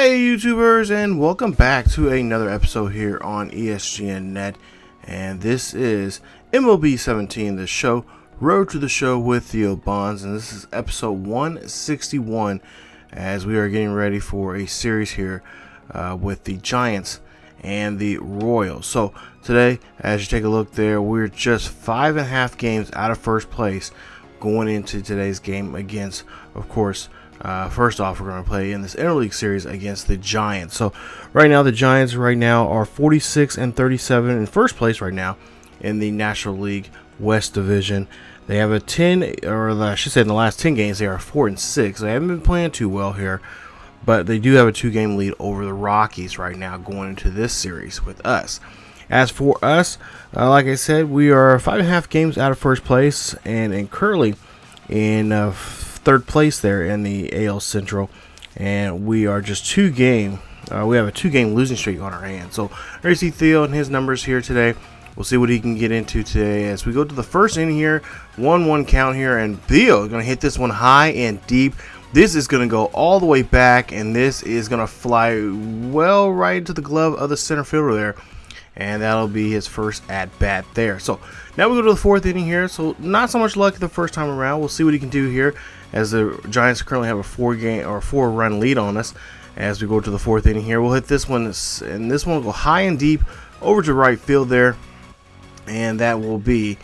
Hey YouTubers, and welcome back to another episode here on ESGNet, and this is MLB 17, the show, Road to the Show with Theo Bonds, and this is episode 161 as we are getting ready for a series here with the Giants and the Royals. So today, as you take a look there, we're just 5.5 games out of first place going into today's game against, of course, first off, we're going to play in this interleague series against the Giants. So right now, the Giants are 46 and 37 in first place right now in the National League West Division. They have a 10, or I should say, in the last 10 games, they are 4 and 6. They haven't been playing too well here, but they do have a 2-game lead over the Rockies right now going into this series with us. As for us, like I said, we are 5.5 games out of first place and currently in third place there in the AL Central, and we are just we have a 2-game losing streak on our hands. So there you see Theo and his numbers here today. We'll see what he can get into today as we go to the first inning here. 1-1 count here, and Theo is going to hit this one high and deep. This is going to go all the way back, and this is going to fly well right into the glove of the center fielder there, and that'll be his first at bat there. So now we go to the fourth inning here. So not so much luck the first time around. We'll see what he can do here, as the Giants currently have a 4-run lead on us. As we go to the fourth inning here, we'll hit this one, and this one will go high and deep over to right field there, and that will be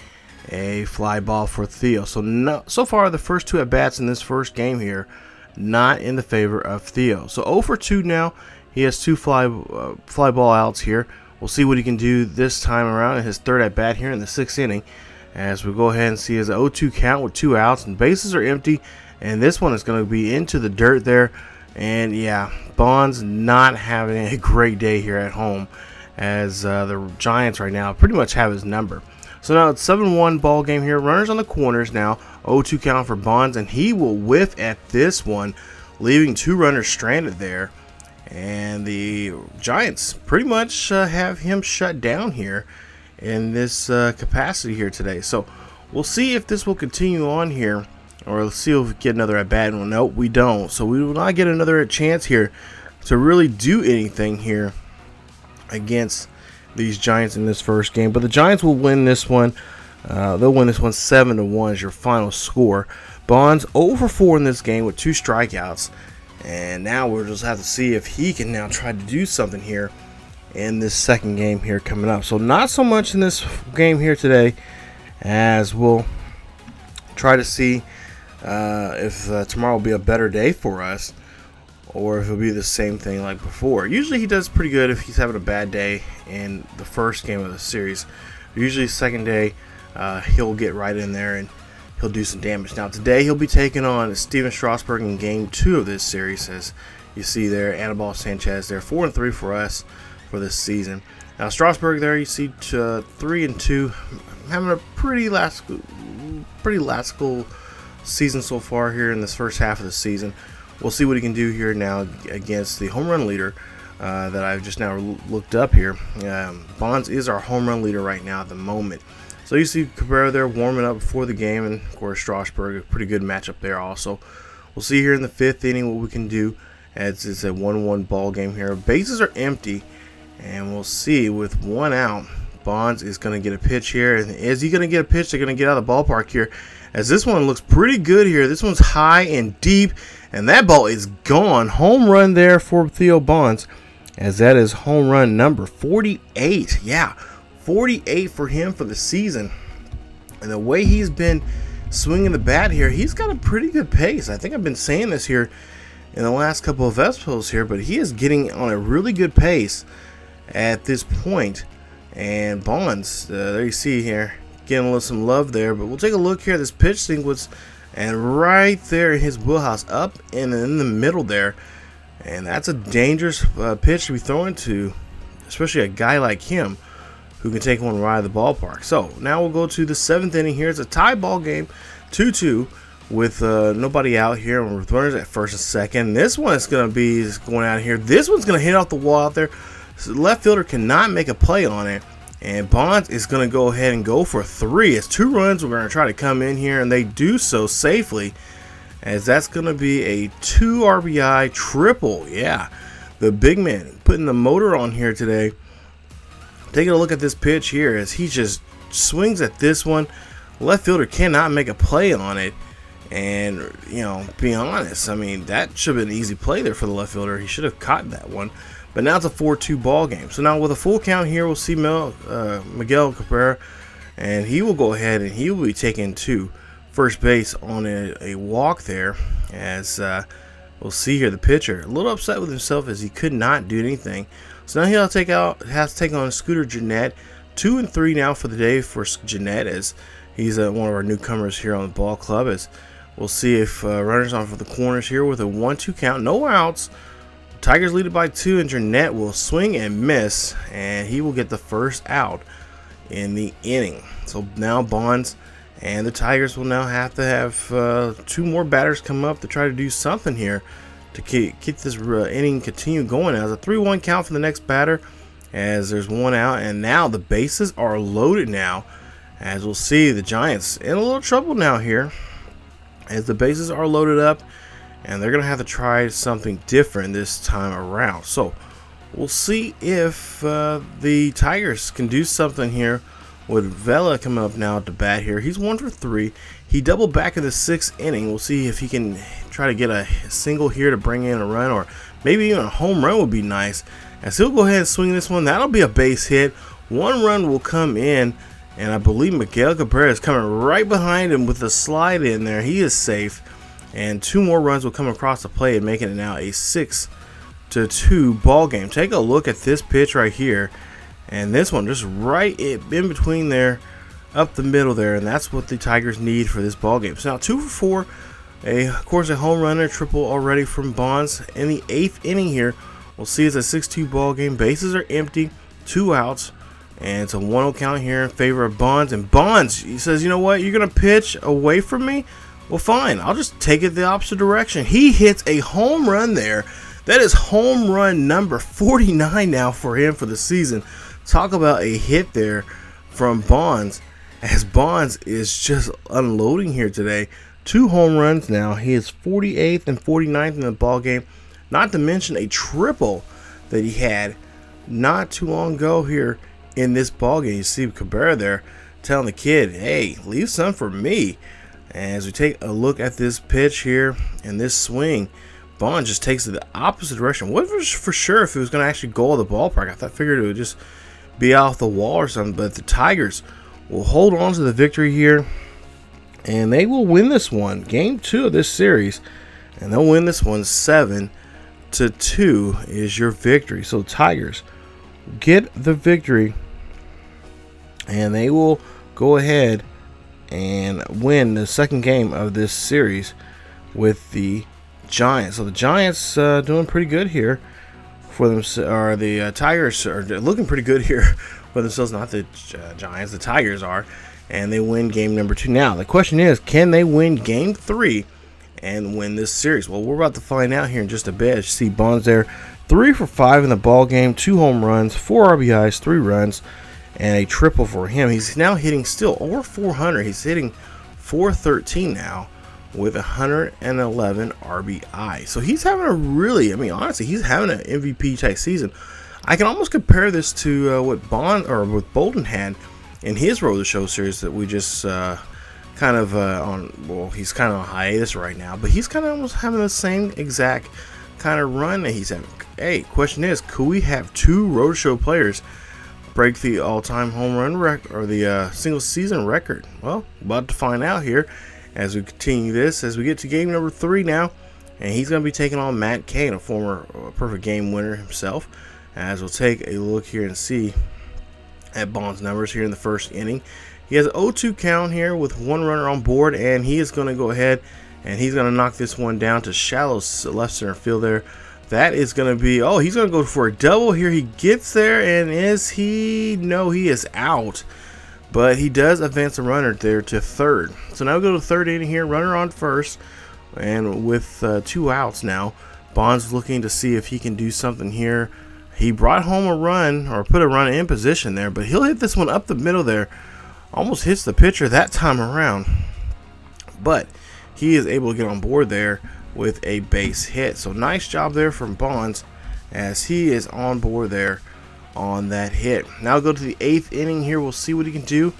a fly ball for Theo. So far the first 2 at bats in this first game here, not in the favor of Theo. So 0 for 2 now. He has 2 fly ball outs here. We'll see what he can do this time around in his third at bat here in the 6th inning, as we go ahead and see his 0-2 count with 2 outs and bases are empty, and this one is going to be into the dirt there. And yeah, Bonds not having a great day here at home, as the Giants right now pretty much have his number. So now it's 7-1 ball game here. Runners on the corners now. 0-2 count for Bonds, and he will whiff at this one, leaving 2 runners stranded there. And the Giants pretty much have him shut down here in this capacity here today. So we'll see if this will continue on here, or let's see if we get another at bat. Well, nope, we don't. So we will not get another chance here to really do anything here against these Giants in this first game. But the Giants will win this one. They'll win this one 7-1 is your final score. Bonds 0 for 4 in this game with 2 strikeouts. And now we'll just have to see if he can now try to do something here in this second game here coming up. So not so much in this game here today, as we'll try to see if tomorrow will be a better day for us, or if it'll be the same thing like before. Usually he does pretty good if he's having a bad day in the first game of the series. Usually second day he'll get right in there and he'll do some damage. Now today he'll be taking on Steven Strasburg in game 2 of this series, as you see there. Anibal Sanchez there, 4-3 for us for this season. Now Strasburg there, you see 3-2, having a pretty lackluster season so far here in this first half of the season. We'll see what he can do here now against the home run leader that I've just now looked up here. Bonds is our home run leader right now at the moment. So you see Cabrera there warming up before the game, and of course Strasburg, a pretty good matchup there also. We'll see here in the 5th inning what we can do, as it's a 1-1 ball game here. Bases are empty, and we'll see with 1 out, Bonds is going to get a pitch here. And is he going to get a pitch? They're going to get out of the ballpark here, as this one looks pretty good here. This one's high and deep, and that ball is gone. Home run there for Theo Bonds, as that is home run number 48. Yeah, 48 for him for the season. And the way he's been swinging the bat here, he's got a pretty good pace. I think I've been saying this here in the last couple of episodes here, but he is getting on a really good pace at this point. And Bonds, there you see here, getting a little some love there. But we'll take a look here at this pitch sequence, and right there in his wheelhouse, up and in the middle there. And that's a dangerous pitch to be throwing to, especially a guy like him, who can take one right out of the ballpark. So now we'll go to the 7th inning here. It's a tie ball game, 2-2, with nobody out here, and with runners at first and second. This one is going to be going out here. This one's going to hit off the wall out there. So the left fielder cannot make a play on it, and Bonds is going to go ahead and go for 3. It's 2 runs. We're going to try to come in here, and they do so safely, as that's going to be a 2 RBI triple. Yeah, the big man, putting the motor on here today. Taking a look at this pitch here as he just swings at this one. Left fielder cannot make a play on it. And, you know, being honest, I mean, that should have been an easy play there for the left fielder. He should have caught that one. But now it's a 4-2 ball game. So now with a full count here, we'll see Miguel Cabrera. And he will go ahead and he will be taken to first base on a walk there. As we'll see here, the pitcher a little upset with himself as he could not do anything. So now he'll has to take on Scooter Gennett. 2 and 3 now for the day for Gennett, as he's one of our newcomers here on the ball club. As we'll see if runners on for the corners here with a 1-2 count, no outs. Tigers lead it by 2, and Gennett will swing and miss, and he will get the first out in the inning. So now Bonds and the Tigers will now have to have 2 more batters come up to try to do something here to keep this inning continue going. As a 3-1 count for the next batter, as there's 1 out, and now the bases are loaded now. As we'll see, the Giants in a little trouble now here, as the bases are loaded up, and they're gonna have to try something different this time around. So we'll see if the Tigers can do something here with Vela coming up now to bat here. He's 1 for 3. He doubled back in the 6th inning. We'll see if he can try to get a single here to bring in a run, or maybe even a home run would be nice. As he'll go ahead and swing this one, that'll be a base hit. 1 run will come in, and I believe Miguel Cabrera is coming right behind him with the slide in there. He is safe, and 2 more runs will come across the plate and making it now a 6-2 ball game. Take a look at this pitch right here, and this one just right in between there, up the middle there, and that's what the Tigers need for this ball game. So now 2 for 4, of course a home run, a triple already from Bonds in the 8th inning here. We'll see it's a 6-2 ball game. Bases are empty, 2 outs, and it's a 1-0 count here in favor of Bonds. And Bonds, he says, you know what, you're gonna pitch away from me? Well, fine, I'll just take it the opposite direction. He hits a home run there. That is home run number 49 now for him for the season. Talk about a hit there from Bonds, as Bonds is just unloading here today. 2 home runs now. He is 48th and 49th in the ball game. Not to mention a triple that he had not too long ago here in this ball game. You see Cabrera there telling the kid, hey, leave some for me. As we take a look at this pitch here and this swing, Bond just takes it the opposite direction. Wasn't for sure if it was going to actually go to the ballpark. I figured it would just be off the wall or something. But the Tigers will hold on to the victory here, and they will win this one. Game 2 of this series, and they'll win this one 7-2 is your victory. So Tigers get the victory, and they will go ahead and win the second game of this series with the Giants. So the Giants doing pretty good here for them, or the Tigers are looking pretty good here for themselves. Not the Giants, the Tigers are, and they win game number 2. Now the question is, can they win game 3 and win this series? Well, we're about to find out here in just a bit. You see Bonds there, 3 for 5 in the ball game, 2 home runs, 4 RBIs, 3 runs, and a triple for him. He's now hitting still over 400. He's hitting 413 now with 111 RBI. So he's having a really, I mean, honestly, he's having an MVP type season. I can almost compare this to what Bolden had in his Road to Show series that we just kind of well, he's kind of on hiatus right now, but he's kind of almost having the same exact kind of run that he's having. Hey, question is, could we have 2 Road to Show players break the all-time home run record, or the single season record? Well, about to find out here as we continue this, as we get to game number 3 now, and he's going to be taking on Matt Cain, a former perfect game winner himself. As we'll take a look here and see at Bond's numbers here in the first inning. He has an 0-2 count here with 1 runner on board, and he is going to go ahead and he's going to knock this one down to shallow left center field there. That is going to be, oh, he's going to go for a double here. He gets there, and is he? No, he is out. But he does advance a runner there to third. So now we go to the third inning here, runner on first, and with 2 outs now, Bond's looking to see if he can do something here. He brought home a run, or put a run in position there, but he'll hit this one up the middle there. Almost hits the pitcher that time around, but he is able to get on board there with a base hit. So nice job there from Bonds, as he is on board there on that hit. Now go to the 8th inning here. We'll see what he can do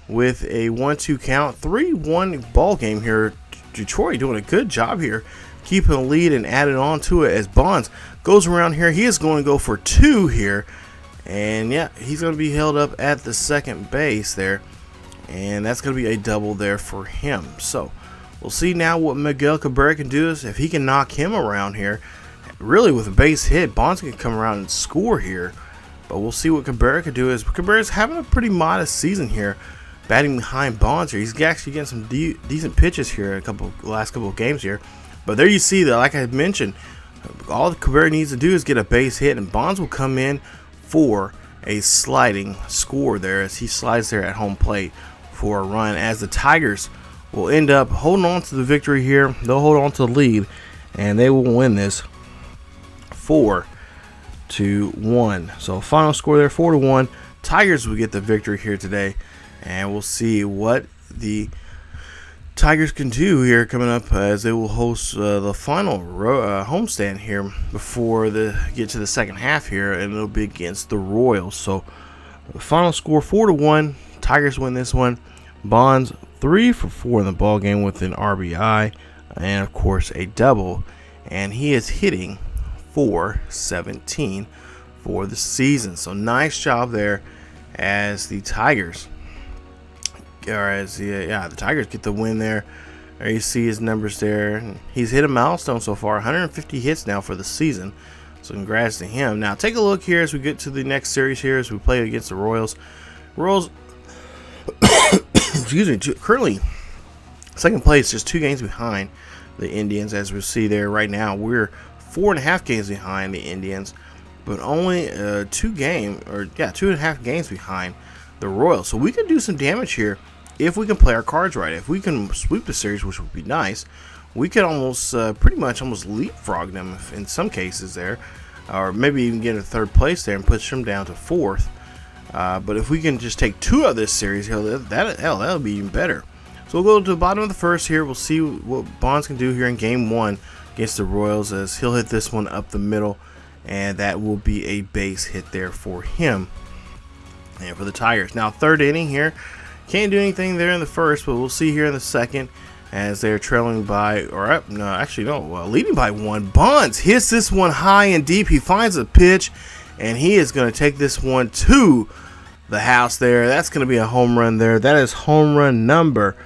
with a 1-2 count. 3-1 ball game here. Detroit doing a good job here, keeping the lead and adding on to it as Bonds goes around here. He is going to go for 2 here. And yeah, he's going to be held up at the second base there. And that's going to be a double there for him. So we'll see now what Miguel Cabrera can do, is if he can knock him around here. Really, with a base hit, Bonds can come around and score here. But we'll see what Cabrera can do, as Cabrera's having a pretty modest season here, batting behind Bonds here. He's actually getting some decent pitches here in last couple of games here. But there you see that, like I mentioned, all Cabrera needs to do is get a base hit, and Bonds will come in for a sliding score there as he slides there at home plate for a run, as the Tigers will end up holding on to the victory here. They'll hold on to the lead, and they will win this 4-1. So final score there, 4-1. Tigers will get the victory here today, and we'll see what the Tigers can do here coming up, as they will host the final homestand here before get to the second half here, and it'll be against the Royals. So the final score, 4-1. Tigers win this one. Bonds 3 for 4 in the ball game with an RBI and of course a double, and he is hitting .417 for the season. So nice job there as the Tigers. The Tigers get the win there. There you see his numbers there. He's hit a milestone so far, 150 hits now for the season. So congrats to him. Now take a look here as we get to the next series here, as we play against the Royals. Excuse me, currently second place, just 2 games behind the Indians. As we see there right now, we're 4.5 games behind the Indians, but only 2.5 games behind the Royals. So we can do some damage here if we can play our cards right. If we can sweep the series, which would be nice, we could almost pretty much leapfrog them in some cases there, or maybe even get in 3rd place there and push them down to 4th. But if we can just take 2 of this series, that'll be even better. So we'll go to the bottom of the first here. We'll see what Bonds can do here in game 1 against the Royals, as he'll hit this one up the middle, and that will be a base hit there for him and for the Tigers. Now 3rd inning here, can't do anything there in the first, but we'll see here in the second, as they're trailing by, leading by 1. Bonds hits this one high and deep. He finds a pitch, and he is going to take this one to the house there. That's going to be a home run there. That is home run number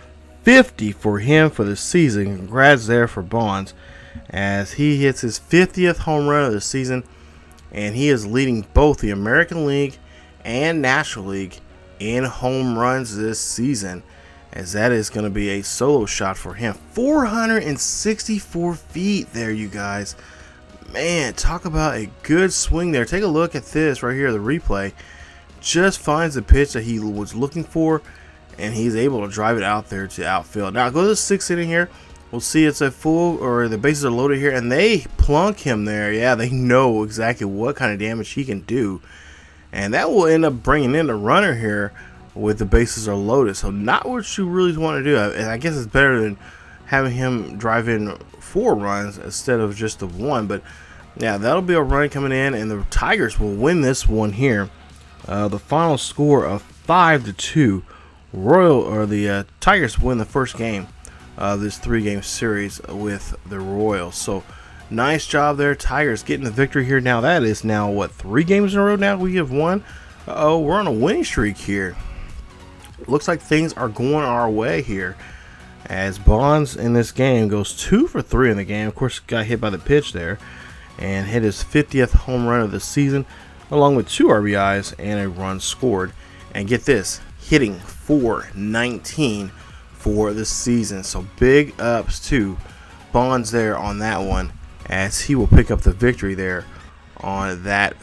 50 for him for the season. Congrats there for Bonds, as he hits his 50th home run of the season, and he is leading both the American League and National League in home runs this season, as that is going to be a solo shot for him. 464 feet there, you guys. Man, talk about a good swing there. Take a look at this right here, the replay. Just finds the pitch that he was looking for, and he's able to drive it out there to outfield. Now go to the 6th inning here. We'll see it's a full, or the bases are loaded here, and they plunk him there. Yeah, they know exactly what kind of damage he can do, and that will end up bringing in the runner here with the bases are loaded. So not what you really want to do. And I guess it's better than having him drive in 4 runs instead of just the 1. But yeah, that'll be a run coming in, and the Tigers will win this one here. The final score of 5-2. The Tigers win the first game of this 3-game series with the Royals. So nice job there, Tigers, getting the victory here. Now that is what, 3 games in a row now we have won. We're on a winning streak here. Looks like things are going our way here, as Bonds in this game goes 2 for 3 in the game. Of course, got hit by the pitch there and hit his 50th home run of the season, along with 2 RBIs and a run scored. And get this, hitting .419 for the season. So big ups to Bonds there on that one, as he will pick up the victory there on that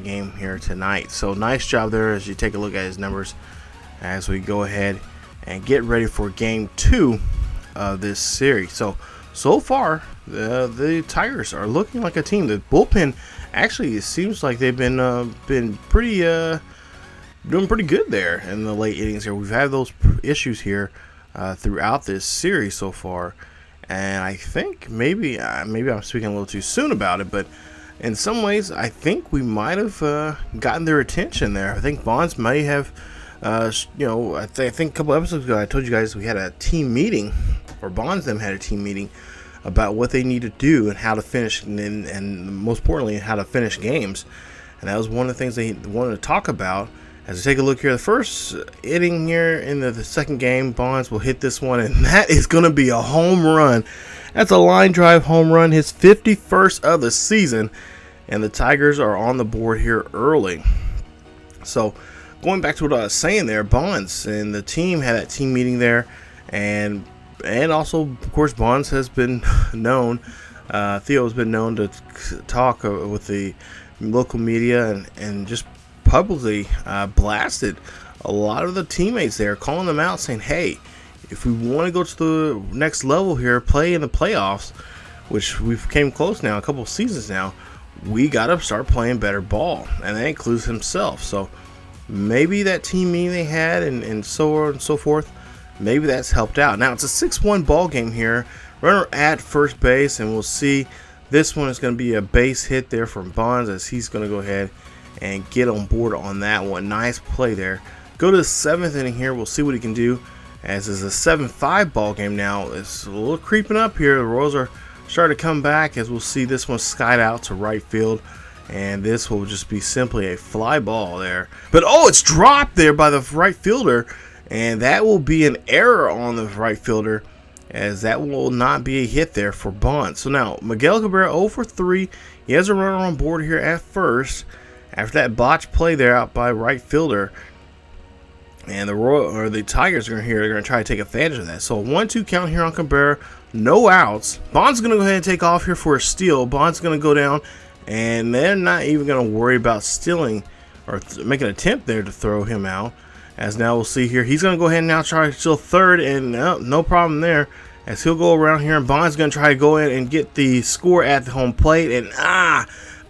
game here tonight. So nice job there, as you take a look at his numbers as we go ahead and get ready for game 2 of this series. So far the Tigers are looking like a team. The bullpen actually, it seems like they've been pretty doing pretty good there in the late innings here. We've had those issues here throughout this series so far, and I think maybe I'm speaking a little too soon about it, but in some ways, I think we might have gotten their attention there. I think Bonds may have, you know, I think a couple episodes ago I told you guys we had a team meeting, or Bonds them had a team meeting about what they need to do and how to finish, and most importantly, how to finish games. And that was one of the things they wanted to talk about. As we take a look here, the first inning here in the second game, Bonds will hit this one, and that is going to be a home run. That's a line drive home run, his 51st of the season, and the Tigers are on the board here early. So, going back to what I was saying there, Bonds and the team had that team meeting there, and also, of course, Bonds has been known, Theo has been known to talk with the local media and just publicly blasted a lot of the teammates there, calling them out, saying, hey, if we want to go to the next level here, play in the playoffs, which we've came close now, a couple of seasons now, we got to start playing better ball. And that includes himself. So maybe that team meeting they had and so on and so forth, maybe that's helped out. Now it's a 6-1 ball game here. Runner at first base, and we'll see. This one is going to be a base hit there from Bonds, as he's going to go ahead and get on board on that one. Nice play there. Go to the 7th inning here. We'll see what he can do, as is a 7-5 ball game now. It's a little creeping up here. The Royals are starting to come back, as we'll see this one skied out to right field, and this will just be simply a fly ball there. But oh, it's dropped there by the right fielder, and that will be an error on the right fielder, as that will not be a hit there for Bonds. So now Miguel Cabrera 0 for 3. He has a runner on board here at first after that botched play there out by right fielder, and the Tigers are here. They're going to try to take advantage of that. So a 1-2 count here on Cabrera, no outs. Bonds is going to go ahead and take off here for a steal. Bonds is going to go down, and they're not even going to worry about stealing or make an attempt there to throw him out. As now we'll see here, he's going to go ahead and now try to steal third, and no problem there, as he'll go around here, and Bonds is going to try to go in and get the score at the home plate, and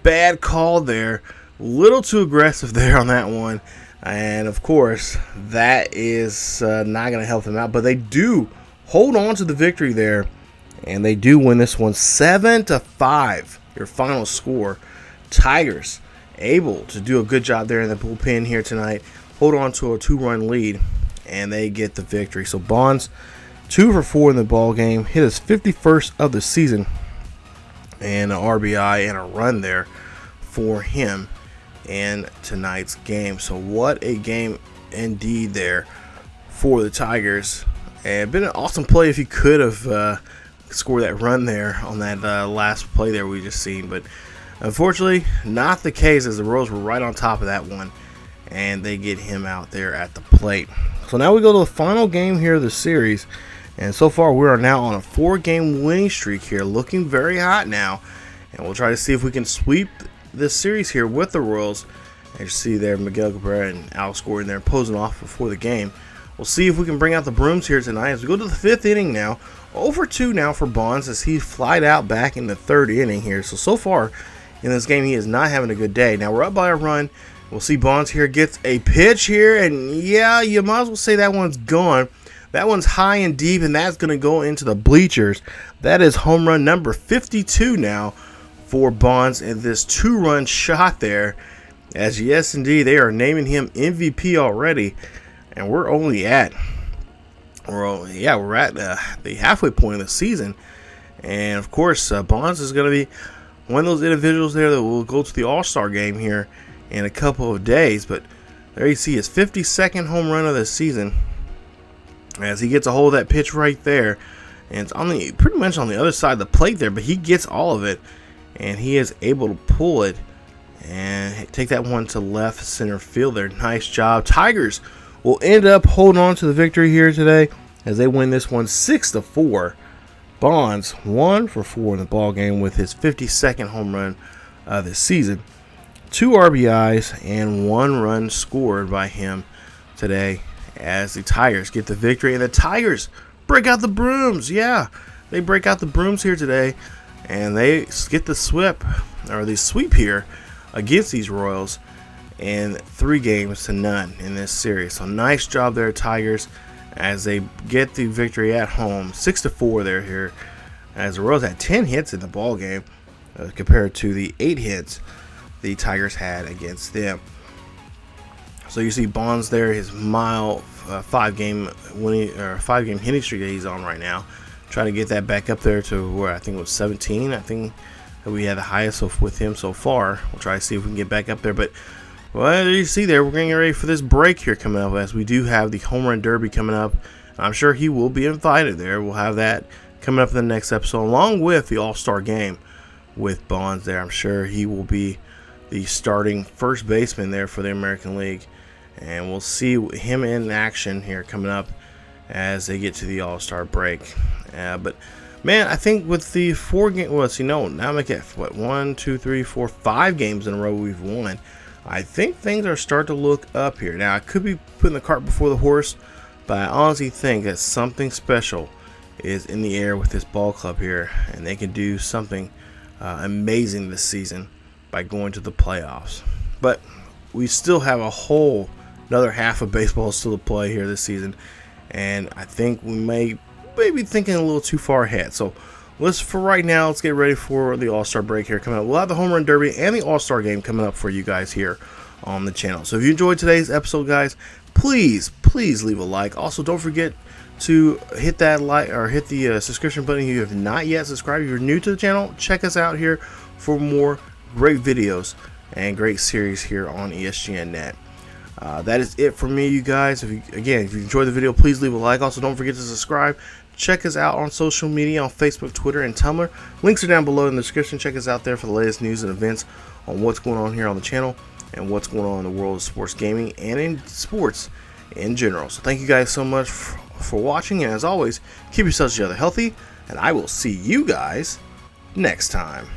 bad call there. Little too aggressive there on that one, and of course that is not going to help them out, but they do hold on to the victory there, and they do win this one 7-5. Your final score. Tigers able to do a good job there in the bullpen here tonight, hold on to a 2-run lead, and they get the victory. So Bonds 2 for 4 in the ball game, hit his 51st of the season, and an RBI and a run there for him in tonight's game. So what a game indeed there for the Tigers, and been an awesome play if he could have scored that run there on that last play there we just seen, but unfortunately not the case, as the Royals were right on top of that one, and they get him out there at the plate. So now we go to the final game here of the series, and so far we are now on a 4-game winning streak here, looking very hot now, and we'll try to see if we can sweep this series here with the Royals. As you see there, Miguel Cabrera and Alex Gordon there posing off before the game. We'll see if we can bring out the brooms here tonight as we go to the 5th inning now. 0 for 2 now for Bonds, as he flied out back in the 3rd inning here. So far in this game, he is not having a good day. Now we're up by a run. We'll see Bonds here gets a pitch here, and yeah, you might as well say that one's gone. That one's high and deep, and that's going to go into the bleachers. That is home run number 52 now for Bonds in this 2-run shot there. As yes, indeed, they are naming him MVP already, and we're only at, we're at the halfway point of the season. And of course, Bonds is going to be one of those individuals there that will go to the All-Star game here in a couple of days. But there you see his 52nd home run of the season, as he gets a hold of that pitch right there, and it's on the pretty much on the other side of the plate there, but he gets all of it, and he is able to pull it and take that one to left center field there. Nice job. Tigers will end up holding on to the victory here today, as they win this one 6-4. Bonds 1 for 4 in the ball game with his 52nd home run of the season. 2 RBIs and 1 run scored by him today, as the Tigers get the victory. And the Tigers break out the brooms. Yeah, they break out the brooms here today, and they get the sweep here against these Royals in 3-0 in this series. So nice job there, Tigers, as they get the victory at home 6-4 there here, as the Royals had 10 hits in the ball game. compared to the 8 hits the Tigers had against them. So you see Bonds there, his mild 5-game hitting streak that he's on right now. Trying to get that back up there to where I think it was 17. I think that we had the highest with him so far. We'll try to see if we can get back up there. But well, you see there, we're getting ready for this break here coming up, as we do have the Home Run Derby coming up. I'm sure he will be invited there. We'll have that coming up in the next episode, along with the All-Star game with Bonds there. I'm sure he will be the starting first baseman there for the American League. And we'll see him in action here coming up as they get to the All-Star break. But man, I think with the 4 games, well, see, no, now make it what, 1, 2, 3, 4, 5 games in a row we've won. I think things are starting to look up here. Now, I could be putting the cart before the horse, but I honestly think that something special is in the air with this ball club here, and they can do something amazing this season by going to the playoffs. But we still have another half of baseball still to play here this season, and I think we may be thinking a little too far ahead. So for right now, let's get ready for the All-Star break here coming up. We'll have the Home Run Derby and the All-Star game coming up for you guys here on the channel. So if you enjoyed today's episode, guys, please leave a like. Also, don't forget to hit that like or hit the subscription button if you have not yet subscribed. If you're new to the channel, check us out here for more great videos and great series here on ESGNet. That is it for me, you guys. If you enjoyed the video, please leave a like. Also, don't forget to subscribe. Check us out on social media on Facebook, Twitter, and Tumblr. Links are down below in the description. Check us out there for the latest news and events on what's going on here on the channel and what's going on in the world of sports gaming and in sports in general. So thank you guys so much for watching, and as always, keep yourselves together healthy, and I will see you guys next time.